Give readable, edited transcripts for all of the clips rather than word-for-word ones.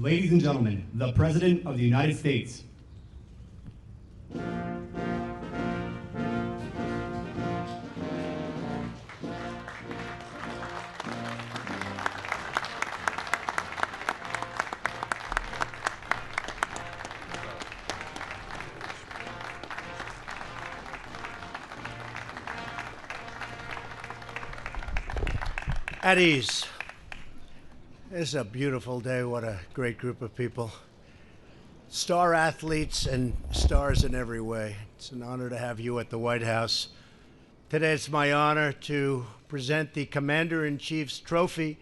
ladies and gentlemen, the President of the United States. At ease. It's a beautiful day. What a great group of people. Star athletes and stars in every way. It's an honor to have you at the White House. Today it's my honor to present the Commander-in-Chief's Trophy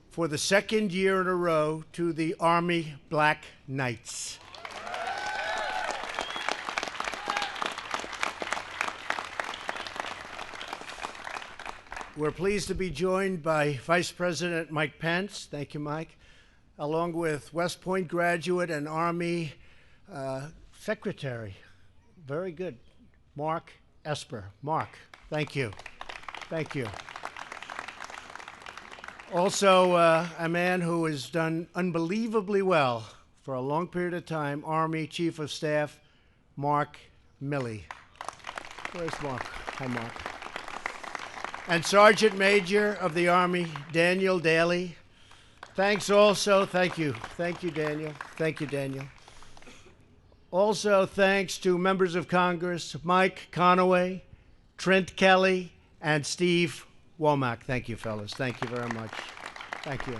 for the second year in a row to the Army Black Knights. We're pleased to be joined by Vice President Mike Pence. Thank you, Mike. Along with West Point graduate and Army Secretary. Very good. Mark Esper. Mark, thank you. Thank you. Also, a man who has done unbelievably well for a long period of time, Army Chief of Staff, Mark Milley. Where's Mark? Hi, Mark. And Sergeant Major of the Army, Daniel Daly. Thanks also, thank you, Daniel. Thank you, Daniel. Also, thanks to members of Congress, Mike Conaway, Trent Kelly, and Steve Womack. Thank you, fellas. Thank you very much. Thank you.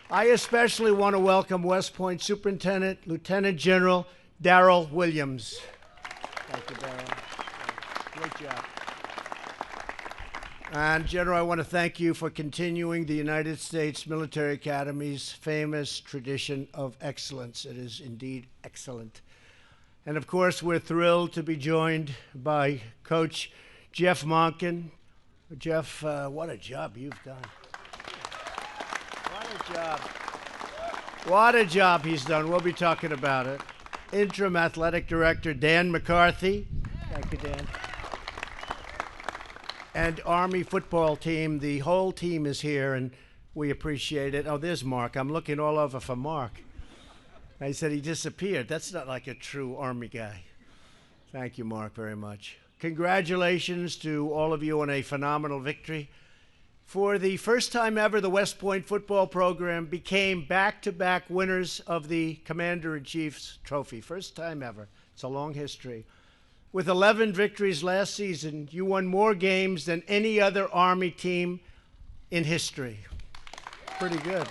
I especially want to welcome West Point Superintendent, Lieutenant General Darrell Williams. Thank you, Darrell. Great job. And General, I want to thank you for continuing the United States Military Academy's famous tradition of excellence. It is indeed excellent. And of course, we're thrilled to be joined by Coach Jeff Monken. Jeff, what a job you've done. What a job. What a job he's done. We'll be talking about it. Interim Athletic Director Dan McCarthy. Thank you, Dan. And Army football team, the whole team is here, and we appreciate it. Oh, there's Mark. I'm looking all over for Mark. I said he disappeared. That's not like a true Army guy. Thank you, Mark, very much. Congratulations to all of you on a phenomenal victory. For the first time ever, the West Point football program became back-to-back winners of the Commander-in-Chief's Trophy. First time ever. It's a long history. With 11 victories last season, you won more games than any other Army team in history. Pretty good.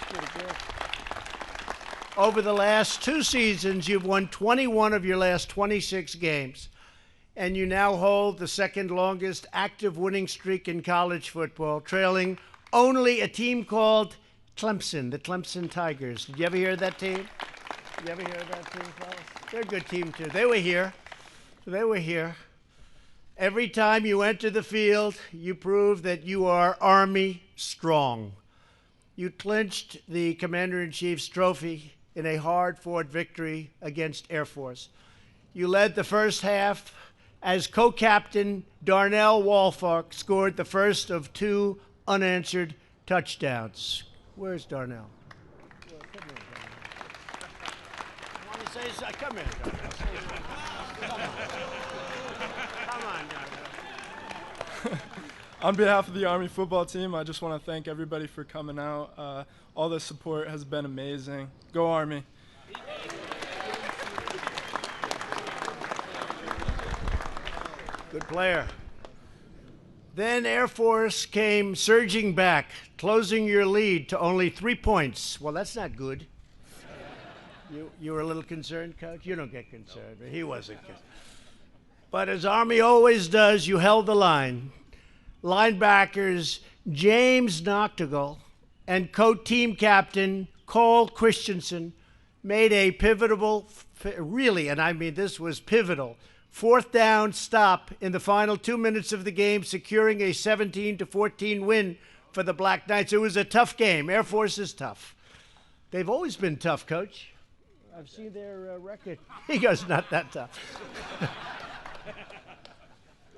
Pretty good. Over the last 2 seasons, you've won 21 of your last 26 games, and you now hold the second longest active winning streak in college football, trailing only a team called Clemson, the Clemson Tigers. Did you ever hear of that team? You ever hear of that team, fellas? They're a good team, too. They were here. They were here. Every time you enter the field, you prove that you are Army strong. You clinched the Commander-in-Chief's Trophy in a hard-fought victory against Air Force. You led the first half as co-captain Darnell Walfark scored the first of 2 unanswered touchdowns. Where's Darnell? Come here, Darnell. Come on, Darnell. On behalf of the Army football team, I just want to thank everybody for coming out. All the support has been amazing. Go Army. Good player. Then Air Force came surging back, closing your lead to only 3 points. Well, that's not good. You were a little concerned, Coach? You don't get concerned. No. He wasn't concerned. But as Army always does, you held the line. Linebackers James Noctegal and co-team captain Cole Christensen made a pivotal, really, and I mean this was pivotal, 4th down stop in the final 2 minutes of the game, securing a 17-14 win for the Black Knights. It was a tough game. Air Force is tough. They've always been tough, Coach. I've seen their record. He goes, not that tough.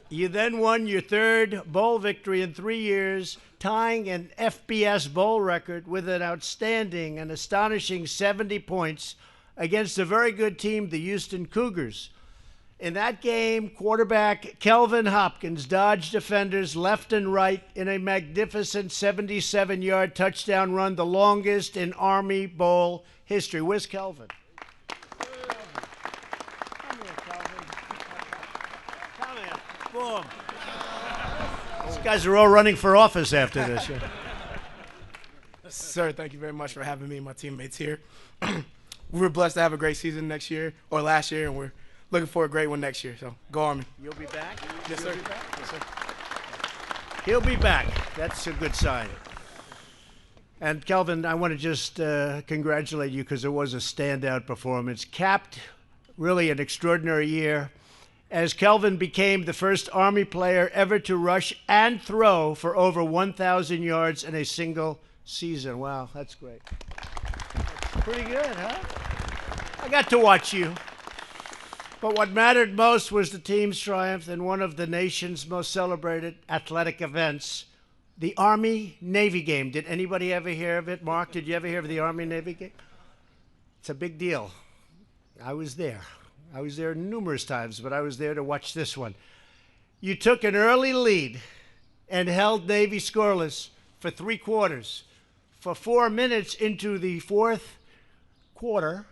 You then won your third bowl victory in 3 years, tying an FBS bowl record with an outstanding and astonishing 70 points against a very good team, the Houston Cougars. In that game, quarterback Kelvin Hopkins dodged defenders left and right in a magnificent 77-yard touchdown run, the longest in Army Bowl history. Where's Kelvin? Come here, Kelvin. Come here. Boom. These guys are all running for office after this. Sir, thank you very much for having me and my teammates here. We were blessed to have a great season next year, or last year, and we're looking for a great one next year. So, go Army. You'll be back? Yes, sir. Yes, sir. He'll be back. That's a good sign. And Kelvin, I want to just congratulate you because it was a standout performance. Capped really an extraordinary year as Kelvin became the first Army player ever to rush and throw for over 1,000 yards in a single season. Wow, that's great. That's pretty good, huh? I got to watch you. But what mattered most was the team's triumph in one of the nation's most celebrated athletic events, the Army-Navy game. Did anybody ever hear of it? Mark, did you ever hear of the Army-Navy game? It's a big deal. I was there. I was there numerous times, but I was there to watch this one. You took an early lead and held Navy scoreless for 3 quarters. For 4 minutes into the fourth quarter,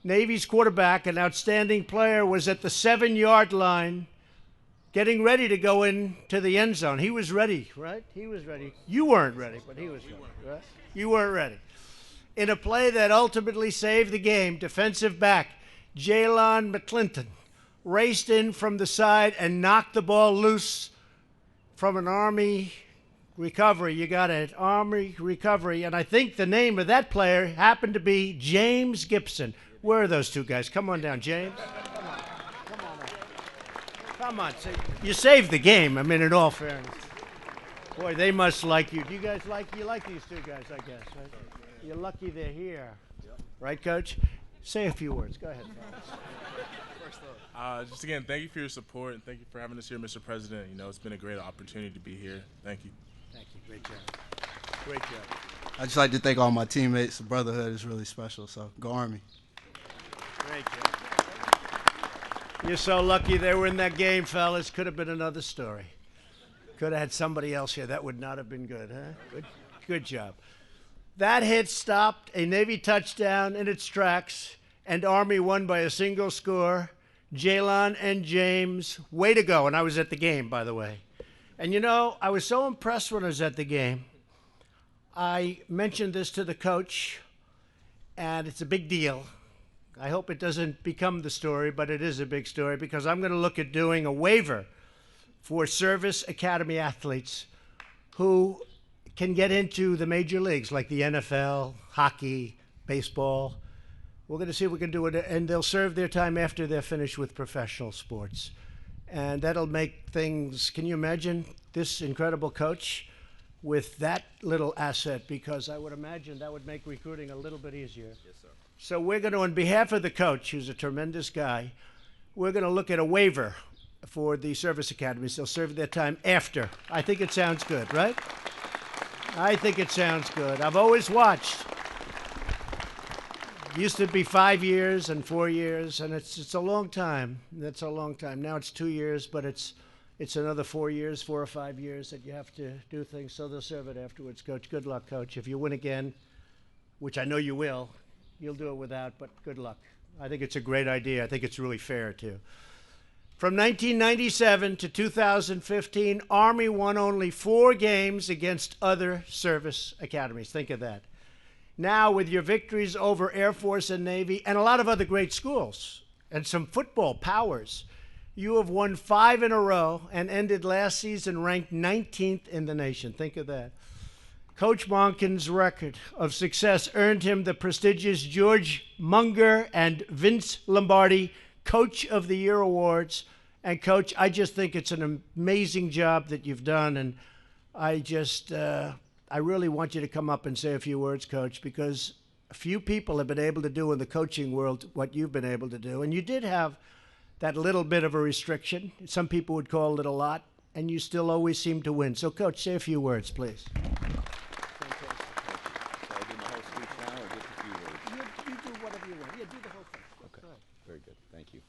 Navy's quarterback, an outstanding player, was at the 7-yard line getting ready to go into the end zone. He was ready, right? He was ready. You weren't ready, but he was ready, right? You weren't ready. In a play that ultimately saved the game, defensive back Jalen McClinton raced in from the side and knocked the ball loose from an Army recovery. You got it, Army recovery. And I think the name of that player happened to be James Gibson. Where are those two guys? Come on down, James. Come on. Come on. Come on. You saved the game, I mean, in all fairness. Boy, they must like you. Do you guys like these two guys, I guess, right? You're lucky they're here. Right, Coach? Say a few words. Go ahead, fellas. Just again, thank you for your support and thank you for having us here, Mr. President. You know, it's been a great opportunity to be here. Thank you. Thank you. Great job. Great job. I'd just like to thank all my teammates. The brotherhood is really special, so go Army. Great job. You're so lucky they were in that game, fellas. Could have been another story. Could have had somebody else here. That would not have been good, huh? Good job. That hit stopped a Navy touchdown in its tracks, and Army won by a single score. Jalen and James, way to go. And I was at the game, by the way. And, you know, I was so impressed when I was at the game. I mentioned this to the coach, and it's a big deal. I hope it doesn't become the story, but it is a big story because I'm going to look at doing a waiver for service academy athletes who can get into the major leagues like the NFL, hockey, baseball. We're going to see if we can do it, and they'll serve their time after they're finished with professional sports. And that'll make things, can you imagine this incredible coach with that little asset? Because I would imagine that would make recruiting a little bit easier. Yes, sir. So we're going to, on behalf of the coach, who's a tremendous guy, we're going to look at a waiver for the service academies. They'll serve their time after. I think it sounds good, right? I think it sounds good. I've always watched. It used to be 5 years and 4 years, and it's a long time. That's a long time. Now it's 2 years, but it's another 4 years, 4 or 5 years that you have to do things. So they'll serve it afterwards, Coach. Good luck, Coach. If you win again, which I know you will, you'll do it without, but good luck. I think it's a great idea. I think it's really fair, too. From 1997 to 2015, Army won only 4 games against other service academies. Think of that. Now, with your victories over Air Force and Navy and a lot of other great schools and some football powers, you have won 5 in a row and ended last season ranked 19th in the nation. Think of that. Coach Monken's record of success earned him the prestigious George Munger and Vince Lombardi Coach of the Year awards. And, Coach, I just think it's an amazing job that you've done. And I really want you to come up and say a few words, Coach, because a few people have been able to do in the coaching world what you've been able to do. And you did have that little bit of a restriction. Some people would call it a lot, and you still always seem to win. So, Coach, say a few words, please. Shall I do my whole speech now or just a few words? You do whatever you want. Yeah, do the whole thing. Okay, very good. Thank you.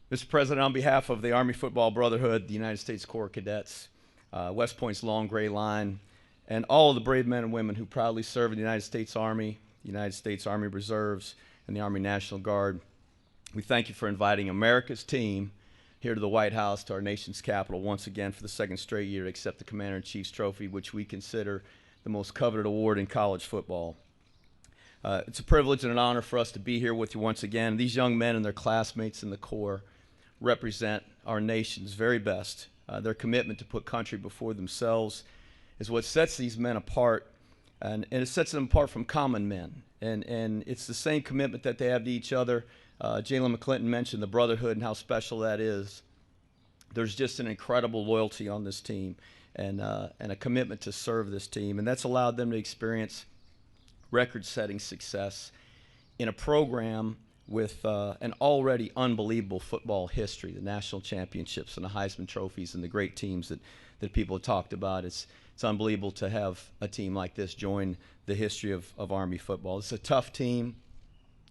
Mr. President, on behalf of the Army Football Brotherhood, the United States Corps of Cadets, West Point's Long Gray Line, and all of the brave men and women who proudly serve in the United States Army, the United States Army Reserves, and the Army National Guard, we thank you for inviting America's team here to the White House, to our nation's capital, once again for the second straight year to accept the Commander-in-Chief's Trophy, which we consider the most coveted award in college football. It's a privilege and an honor for us to be here with you once again. These young men and their classmates in the Corps represent our nation's very best. Their commitment to put country before themselves is what sets these men apart, and it sets them apart from common men. And it's the same commitment that they have to each other. Jalen McClinton mentioned the brotherhood and how special that is. There's just an incredible loyalty on this team and a commitment to serve this team, and that's allowed them to experience record-setting success in a program with an already unbelievable football history, the national championships and the Heisman trophies and the great teams that people have talked about. It's unbelievable to have a team like this join the history of Army football. It's a tough team,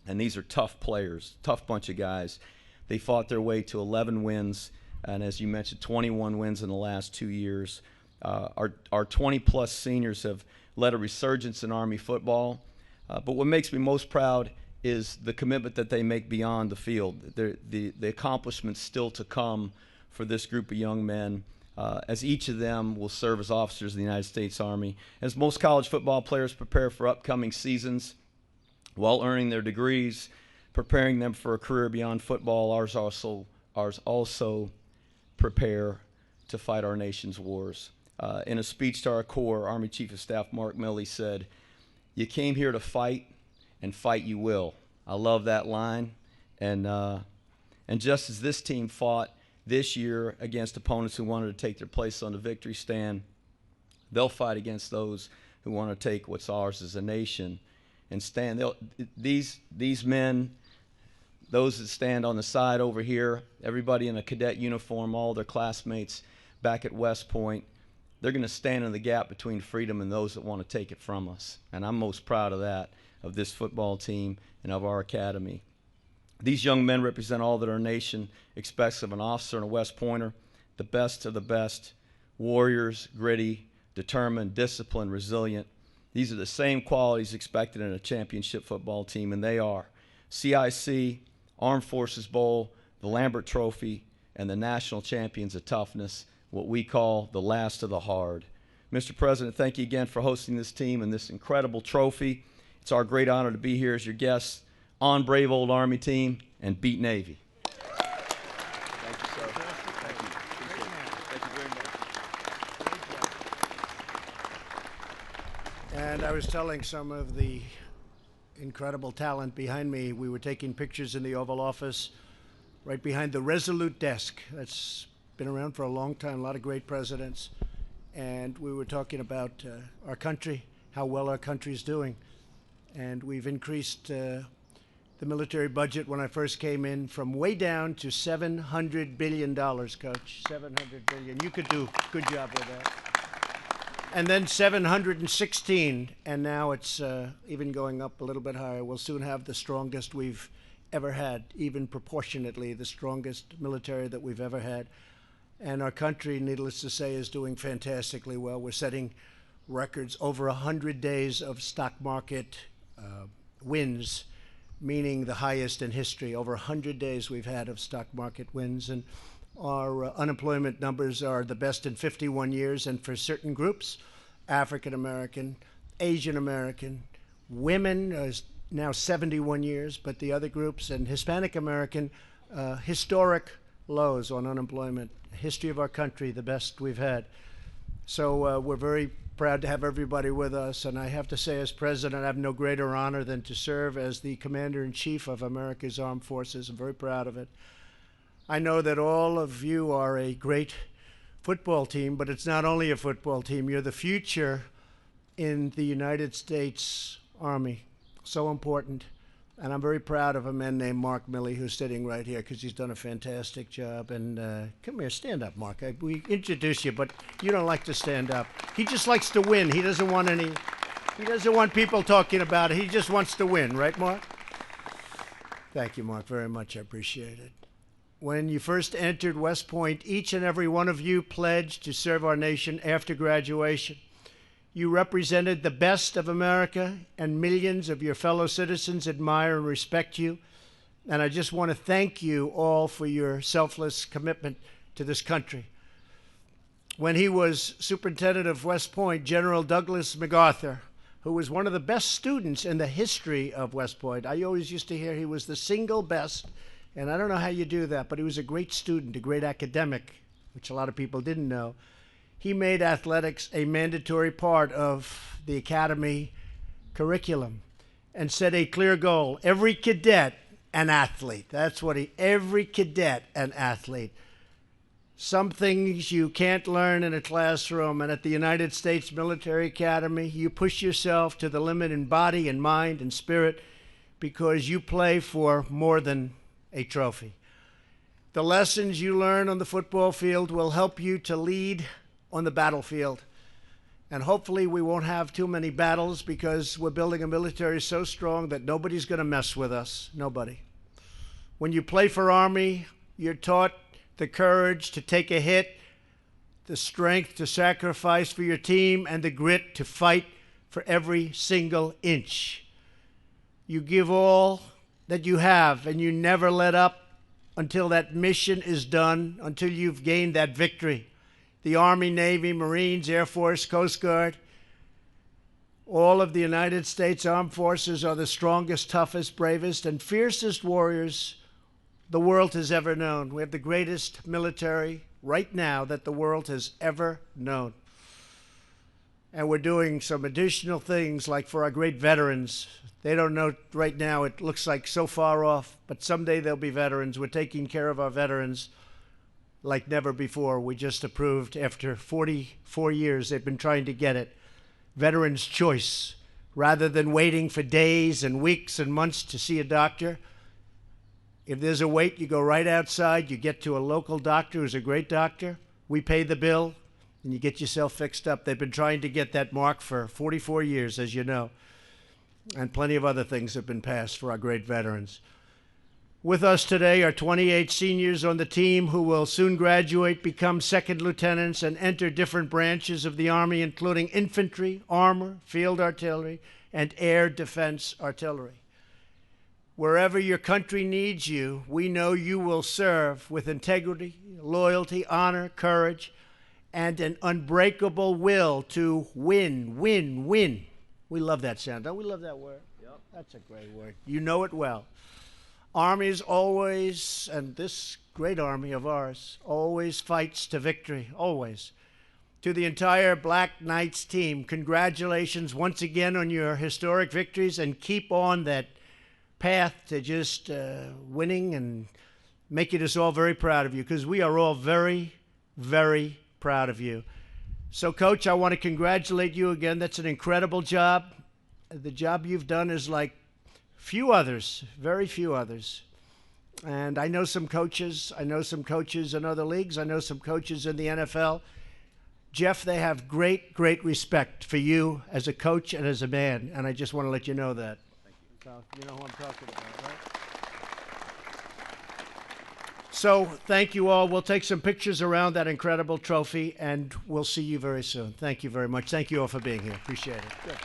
and these are tough players, tough bunch of guys. They fought their way to 11 wins, and as you mentioned, 21 wins in the last 2 years. Our 20-plus seniors have led a resurgence in Army football, but what makes me most proud is the commitment that they make beyond the field, the accomplishments still to come for this group of young men, as each of them will serve as officers of the United States Army. As most college football players prepare for upcoming seasons while earning their degrees, preparing them for a career beyond football, ours also prepare to fight our nation's wars. In a speech to our Corps, Army Chief of Staff Mark Milley said, "You came here to fight, and fight you will." I love that line. And just as this team fought this year against opponents who wanted to take their place on the victory stand, they'll fight against those who want to take what's ours as a nation and stand. These men, those that stand on the side over here, everybody in a cadet uniform, all their classmates back at West Point, they're going to stand in the gap between freedom and those that want to take it from us. And I'm most proud of that, of this football team and of our academy. These young men represent all that our nation expects of an officer and a West Pointer, the best of the best, warriors, gritty, determined, disciplined, resilient. These are the same qualities expected in a championship football team, and they are CIC, Armed Forces Bowl, the Lambert Trophy, and the national champions of toughness, what we call the last of the hard. Mr. President, thank you again for hosting this team and this incredible trophy. It's our great honor to be here as your guests on brave old Army team and beat Navy. Thank you, sir. Thank you. Appreciate it. Thank you very much. And I was telling some of the incredible talent behind me, we were taking pictures in the Oval Office right behind the Resolute desk. That's been around for a long time, a lot of great presidents. And we were talking about our country, how well our country's doing. And we've increased the military budget when I first came in from way down to $700 billion, Coach. $700 billion. You could do a good job with that. And then 716, and now it's even going up a little bit higher. We'll soon have the strongest we've ever had, even proportionately the strongest military that we've ever had. And our country, needless to say, is doing fantastically well. We're setting records, over 100 days of stock market wins, meaning the highest in history. Over 100 days we've had of stock market wins, and our unemployment numbers are the best in 51 years, and for certain groups, African American, Asian American, women is now 71 years, but the other groups, and Hispanic American, historic lows on unemployment. History of our country, the best we've had. So we're very proud to have everybody with us, and I have to say, as president, I have no greater honor than to serve as the commander-in-chief of America's Armed Forces. I'm very proud of it. I know that all of you are a great football team, but it's not only a football team. You're the future in the United States Army. So important. And I'm very proud of a man named Mark Milley, who's sitting right here, because he's done a fantastic job. And come here, stand up, Mark. We introduce you, but you don't like to stand up. He just likes to win. He doesn't want people talking about it. He just wants to win, right, Mark? Thank you, Mark, very much. I appreciate it. When you first entered West Point, each and every one of you pledged to serve our nation after graduation. You represented the best of America, and millions of your fellow citizens admire and respect you. And I just want to thank you all for your selfless commitment to this country. When he was superintendent of West Point, General Douglas MacArthur, who was one of the best students in the history of West Point, I always used to hear he was the single best, and I don't know how you do that, but he was a great student, a great academic, which a lot of people didn't know. He made athletics a mandatory part of the academy curriculum and set a clear goal. Every cadet an athlete. That's what every cadet an athlete. Some things you can't learn in a classroom, and at the United States Military Academy, you push yourself to the limit in body and mind and spirit because you play for more than a trophy. The lessons you learn on the football field will help you to lead on the battlefield. And hopefully we won't have too many battles because we're building a military so strong that nobody's going to mess with us. Nobody. When you play for Army, you're taught the courage to take a hit, the strength to sacrifice for your team, and the grit to fight for every single inch. You give all that you have, and you never let up until that mission is done, until you've gained that victory. The Army, Navy, Marines, Air Force, Coast Guard, all of the United States Armed Forces are the strongest, toughest, bravest, and fiercest warriors the world has ever known. We have the greatest military right now that the world has ever known. And we're doing some additional things, like for our great veterans. They don't know right now, it looks like so far off, but someday they'll be veterans. We're taking care of our veterans like never before. We just approved, after 44 years, they've been trying to get it, Veterans Choice. Rather than waiting for days and weeks and months to see a doctor, if there's a wait, you go right outside, you get to a local doctor who's a great doctor, we pay the bill, and you get yourself fixed up. They've been trying to get that mark for 44 years, as you know. And plenty of other things have been passed for our great veterans. With us today are 28 seniors on the team who will soon graduate, become second lieutenants, and enter different branches of the Army, including infantry, armor, field artillery, and air defense artillery. Wherever your country needs you, we know you will serve with integrity, loyalty, honor, courage, and an unbreakable will to win, win, win. We love that sound. Don't we love that word? Yep. That's a great word. You know it well. Armies always, and this great Army of ours, always fights to victory, always. To the entire Black Knights team, congratulations once again on your historic victories, and keep on that path to just winning and making us all very proud of you, because we are all very, very proud of you. So, Coach, I want to congratulate you again. That's an incredible job. The job you've done is like few others, very few others. And I know some coaches. I know some coaches in other leagues. I know some coaches in the NFL. Jeff, they have great, great respect for you as a coach and as a man, and I just want to let you know that. Thank you. So, you know who I'm talking about, right? So thank you all. We'll take some pictures around that incredible trophy, and we'll see you very soon. Thank you very much. Thank you all for being here. Appreciate it. Good.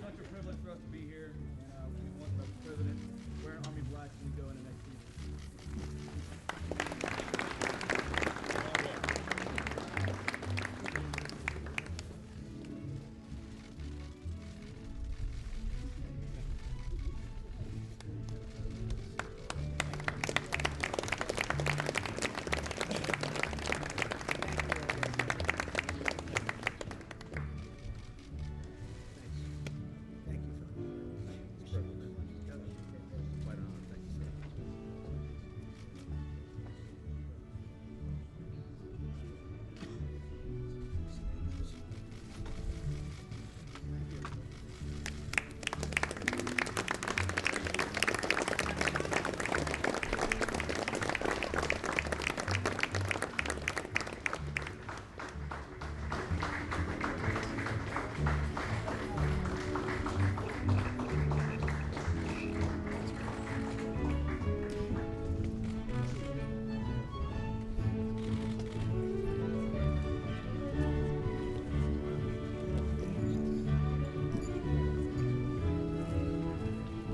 Such a privilege for us to be here, and we want the president wearing Army black when we go into next season.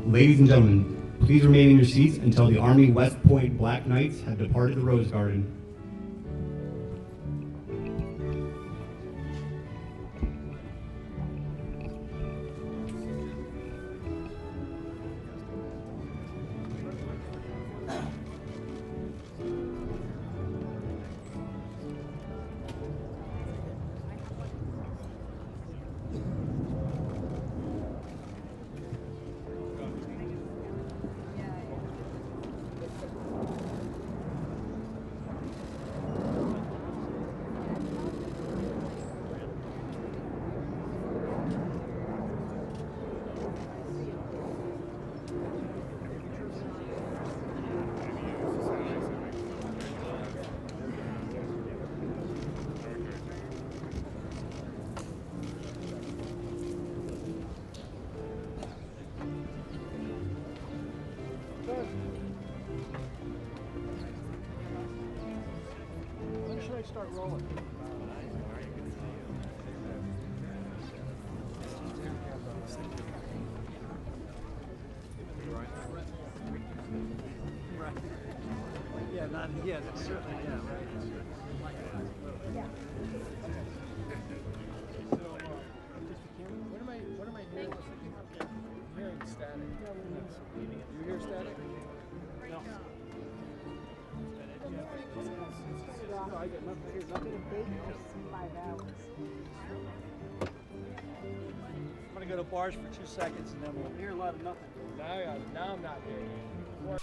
Ladies and gentlemen, please remain in your seats until the Army West Point Black Knights have departed the Rose Garden. When should I start rolling? Yeah, not, yeah, that's certainly, yeah, right. What am I hearing? I'm hearing static. You hear static? No. No, I get nothing. I hear nothing. 5 hours. I'm gonna go to bars for 2 seconds and then we'll hear a lot of nothing. Now I'm not hearing you.